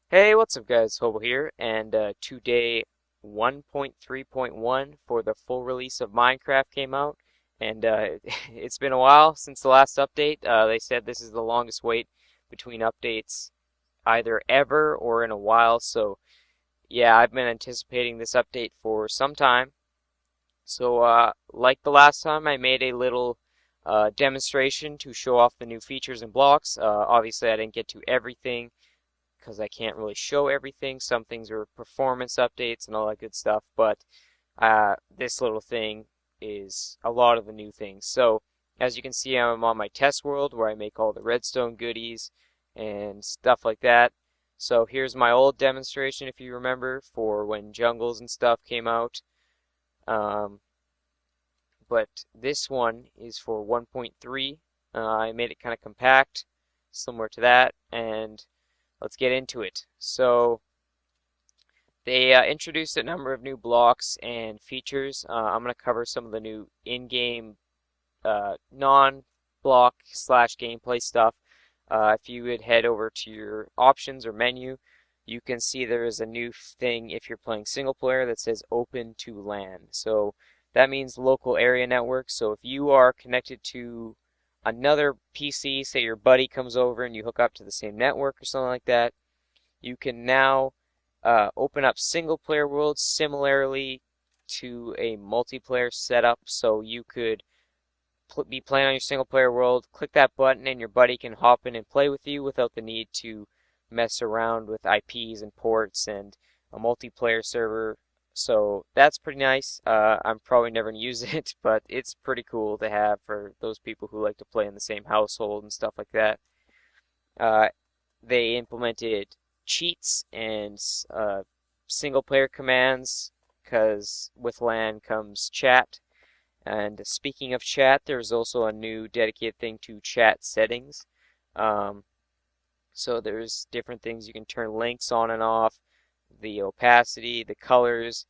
Hey, what's up guys, Hobo here, and today 1.3.1 for the full release of Minecraft came out, and it's been a while since the last update. They said this is the longest wait between updates either ever or in a while, so yeah, I've been anticipating this update for some time. So like the last time, I made a little demonstration to show off the new features and blocks. Obviously, I didn't get to everything because I can't really show everything. Some things are performance updates and all that good stuff, but this little thing is a lot of the new things. So as you can see, I'm on my test world where I make all the redstone goodies and stuff like that. So here's my old demonstration, if you remember, for when jungles and stuff came out. Um, but this one is for 1.3. I made it kind of compact, similar to that, and let's get into it. So they introduced a number of new blocks and features. I'm going to cover some of the new in-game non-block slash gameplay stuff. If you would head over to your options or menu, you can see there is a new thing if you're playing single player that says open to LAN. So that means local area network. So if you are connected to another PC, say your buddy comes over and you hook up to the same network or something like that, you can now open up single player worlds similarly to a multiplayer setup. So you could be playing on your single player world, click that button, and your buddy can hop in and play with you without the need to mess around with IPs and ports and a multiplayer server. So that's pretty nice. I'm probably never going to use it, but it's pretty cool to have for those people who like to play in the same household and stuff like that. Uh, they implemented cheats and single player commands because with LAN comes chat. And speaking of chat, there's also a new dedicated thing to chat settings. Um, so there's different things you can turn links on and off, the opacity, the colors,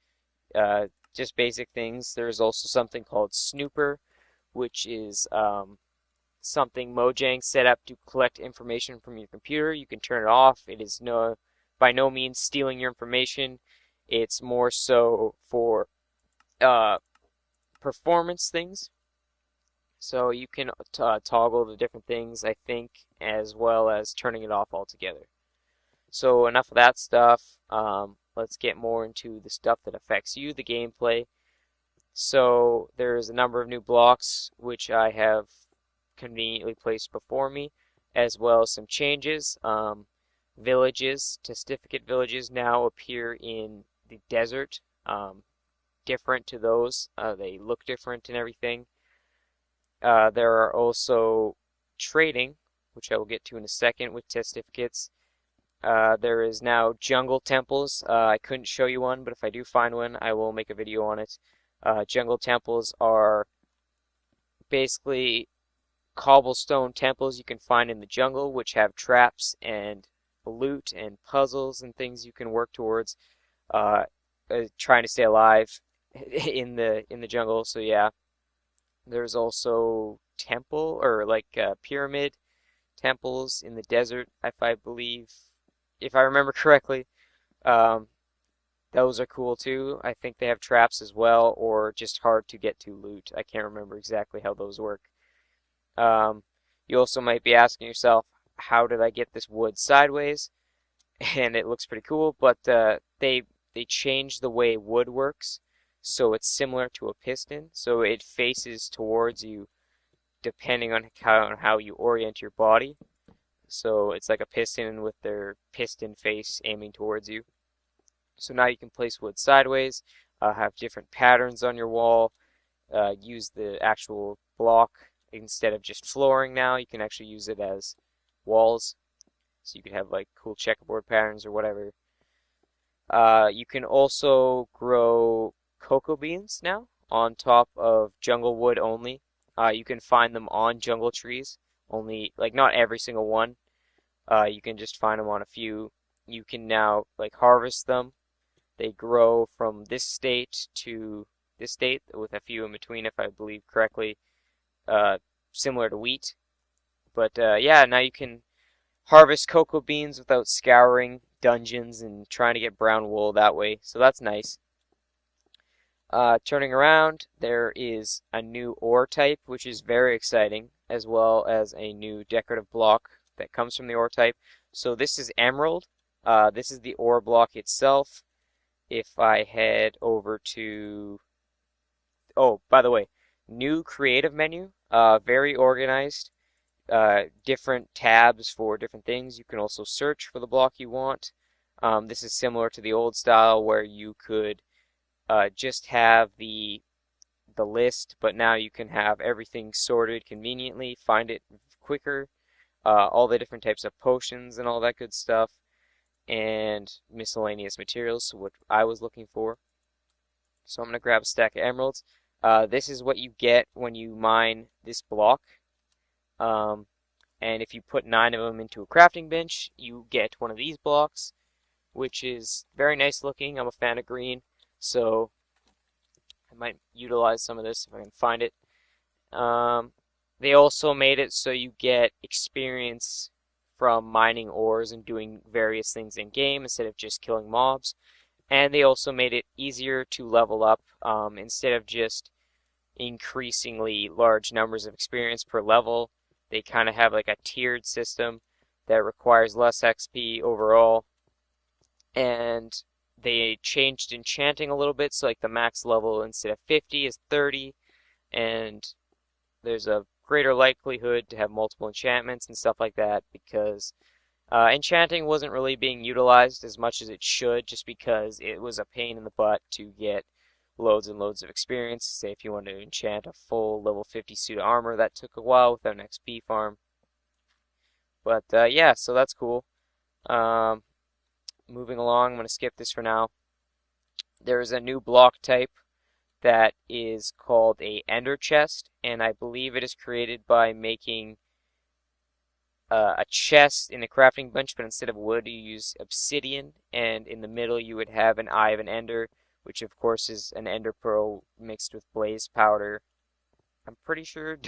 just basic things. There's also something called Snooper, which is something Mojang set up to collect information from your computer. You can turn it off. It is by no means stealing your information. It's more so for uh, performance things. So you can toggle the different things, I think, as well as turning it off altogether. So enough of that stuff. Let's get more into the stuff that affects you, the gameplay. So there's a number of new blocks which I have conveniently placed before me, as well as some changes. Villages, testificate villages now appear in the desert, different to those. They look different and everything. There are also trading, which I will get to in a second with testificates. There is now jungle temples. I couldn't show you one, but if I do find one, I will make a video on it. Jungle temples are basically cobblestone temples you can find in the jungle, which have traps and loot and puzzles and things you can work towards, trying to stay alive in the jungle. So yeah, there's also temple or like pyramid temples in the desert, if I remember correctly. Um, those are cool too. I think they have traps as well, or just hard to get to loot. I can't remember exactly how those work. Um, you also might be asking yourself, how did I get this wood sideways? And it looks pretty cool, but they changed the way wood works, so it's similar to a piston. So it faces towards you depending on how you orient your body. So it's like a piston with their piston face aiming towards you. So now you can place wood sideways, have different patterns on your wall, use the actual block instead of just flooring now. You can actually use it as walls. So you could have like cool checkerboard patterns or whatever. You can also grow cocoa beans now on top of jungle wood only. You can find them on jungle trees, only like not every single one. You can just find them on a few. You can now like harvest them. They grow from this state to this state with a few in between, if I believe correctly, similar to wheat. But yeah, now you can harvest cocoa beans without scouring dungeons and trying to get brown wool that way. So that's nice. Turning around, there is a new ore type, which is very exciting, as well as a new decorative block that comes from the ore type. So this is emerald. This is the ore block itself. If I head over to, oh, by the way, new creative menu, very organized, different tabs for different things. You can also search for the block you want. This is similar to the old style where you could just have the list, but now you can have everything sorted conveniently, find it quicker, all the different types of potions and all that good stuff, and miscellaneous materials, so what I was looking for. So I'm going to grab a stack of emeralds. This is what you get when you mine this block. And if you put 9 of them into a crafting bench, you get one of these blocks, which is very nice looking. I'm a fan of green, so I might utilize some of this if I can find it. They also made it so you get experience from mining ores and doing various things in game instead of just killing mobs. And they also made it easier to level up instead of just increasingly large numbers of experience per level. They kind of have like a tiered system that requires less XP overall. And they changed enchanting a little bit, so like the max level instead of 50 is 30, and there's a greater likelihood to have multiple enchantments and stuff like that because enchanting wasn't really being utilized as much as it should just because it was a pain in the butt to get loads and loads of experience. Say if you wanted to enchant a full level 50 suit of armor, that took a while without an XP farm. But yeah, so that's cool. Moving along, I'm going to skip this for now. There is a new block type that is called a ender chest, and I believe it is created by making a chest in the crafting bench, but instead of wood you use obsidian, and in the middle you would have an eye of an ender, which of course is an ender pearl mixed with blaze powder. I'm pretty sure.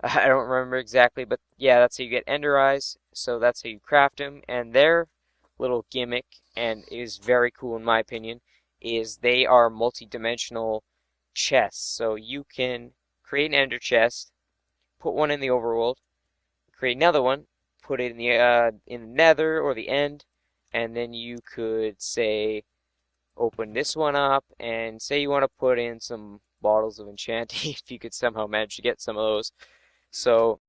I don't remember exactly, but yeah, that's how you get ender eyes. So that's how you craft them, and their little gimmick, and is very cool in my opinion, is they are multi-dimensional chests. So you can create an ender chest, put one in the overworld, create another one, put it in the nether or the end, and then you could say open this one up and say you want to put in some bottles of enchanting if you could somehow manage to get some of those. So